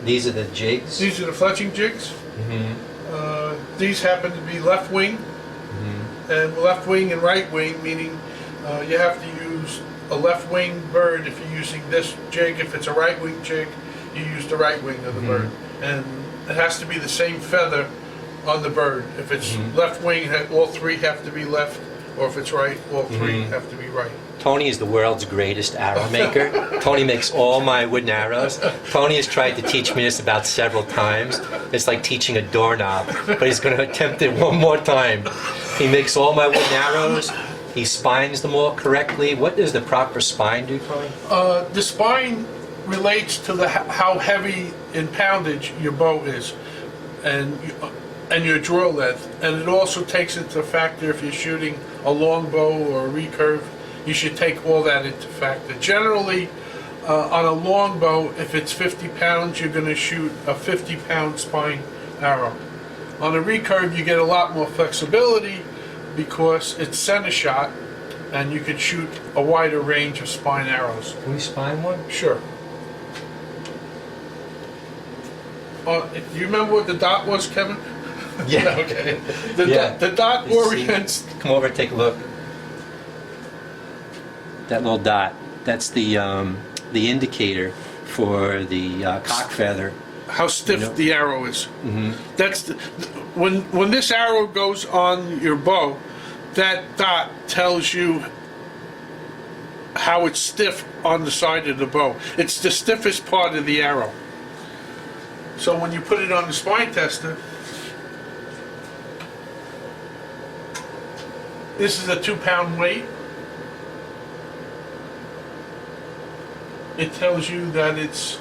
These are the jigs? These are the fletching jigs. These happen to be left wing, and left wing and right wing, meaning you have to use a left wing bird if you're using this jig. If it's a right wing jig, you use the right wing of the bird. And it has to be the same feather on the bird. If it's left wing, all three have to be left, or if it's right, all three have to be right. Tony is the world's greatest arrow maker. Tony makes all my wooden arrows. Tony has tried to teach me this about several times. It's like teaching a doorknob, but he's going to attempt it one more time. He makes all my wooden arrows. He spines them all correctly. What does the proper spine do, Tony? The spine relates to how heavy in poundage your bow is, and your draw length, and it also takes into factor if you're shooting a long bow or a recurve. You should take all that into factor. Generally, on a long bow, if it's 50 pounds, you're going to shoot a 50-pound spine arrow. On a recurve, you get a lot more flexibility because it's center shot, and you can shoot a wider range of spine arrows. Can we spine one? Sure. Do you remember what the dot was, Kevin? Yeah. Okay. The dot orients. Come over and take a look. That little dot, that's the indicator for the cock feather. How stiff the arrow is. That's when this arrow goes on your bow, that dot tells you how it's stiff on the side of the bow. It's the stiffest part of the arrow. So when you put it on the spine tester, this is a 2-pound weight. It tells you that it's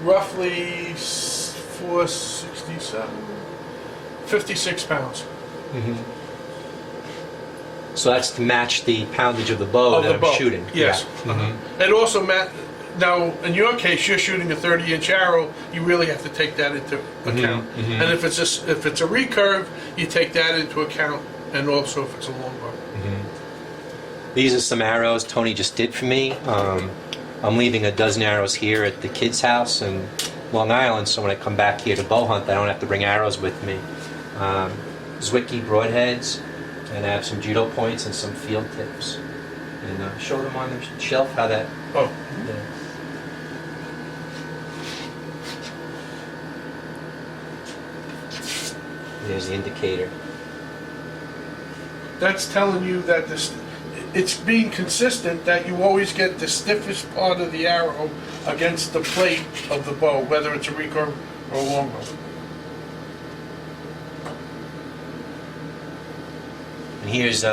roughly 56 pounds. So that's to match the poundage of the bow that I'm shooting. Yes. Yeah. And also, now in your case, you're shooting a 30-inch arrow. You really have to take that into account. And if it's a recurve, you take that into account, and also if it's a long bow. These are some arrows Tony just did for me. I'm leaving a dozen arrows here at the kids' house in Long Island, so when I come back here to bow hunt, I don't have to bring arrows with me. Zwicky broadheads, and I have some judo points and some field tips. And show them on the shelf how that... Oh. Yeah. There's the indicator. That's telling you that it's being consistent that you always get the stiffest part of the arrow against the plate of the bow, whether it's a recurve or a long bow. And here's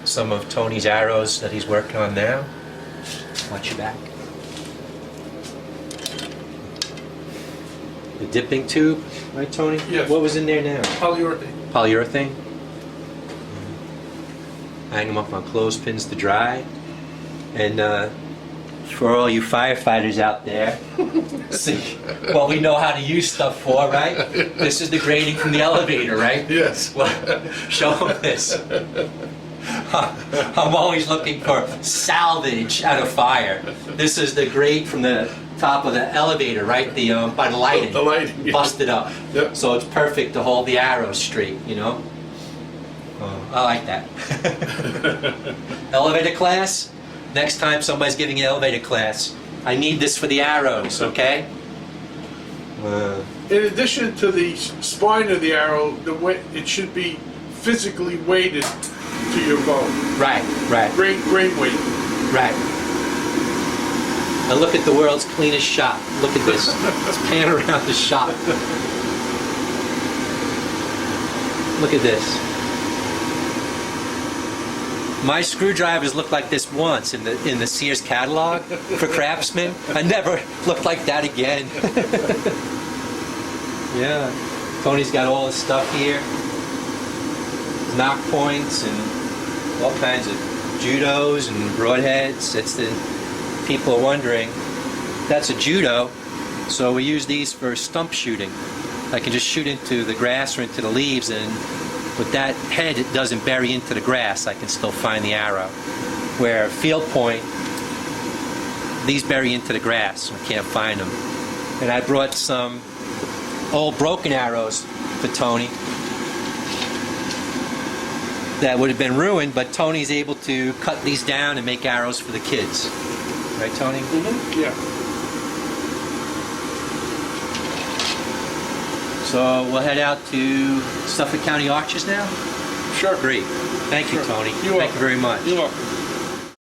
some of Tony's arrows that he's working on now. Watch your back. The dipping tube, right, Tony? Yes. What was in there now? Polyurethane. Polyurethane. Hang them up on clothespins to dry. And for all you firefighters out there, see what we know how to use stuff for, right? This is the grating from the elevator, right? Yes. Well, show them this. I'm always looking for salvage out of fire. This is the grate from the top of the elevator, right? The by the lighting. The lighting. Busted up. Yep. So it's perfect to hold the arrows straight, you know? I like that. Elevator class? Next time somebody's giving an elevator class, I need this for the arrows, okay? In addition to the spine of the arrow, it should be physically weighted to your bow. Right. Grain weight. Right. Now look at the world's cleanest shop. Look at this. Let's pan around the shop. Look at this. My screwdrivers looked like this once in the Sears catalog for craftsmen. I never looked like that again. Yeah. Tony's got all his stuff here. Knock points and all kinds of judos and broadheads. It's the people are wondering. That's a judo, so we use these for stump shooting. I can just shoot into the grass or into the leaves, and with that head it doesn't bury into the grass. I can still find the arrow. Where field point, these bury into the grass. We can't find them. And I brought some old broken arrows for Tony that would have been ruined, but Tony's able to cut these down and make arrows for the kids. Right, Tony? Mm-hmm. Yeah. So we'll head out to Suffolk County Arches now? Sure. Great. Thank you, Sure. Tony. You're Thank you very much. You're welcome.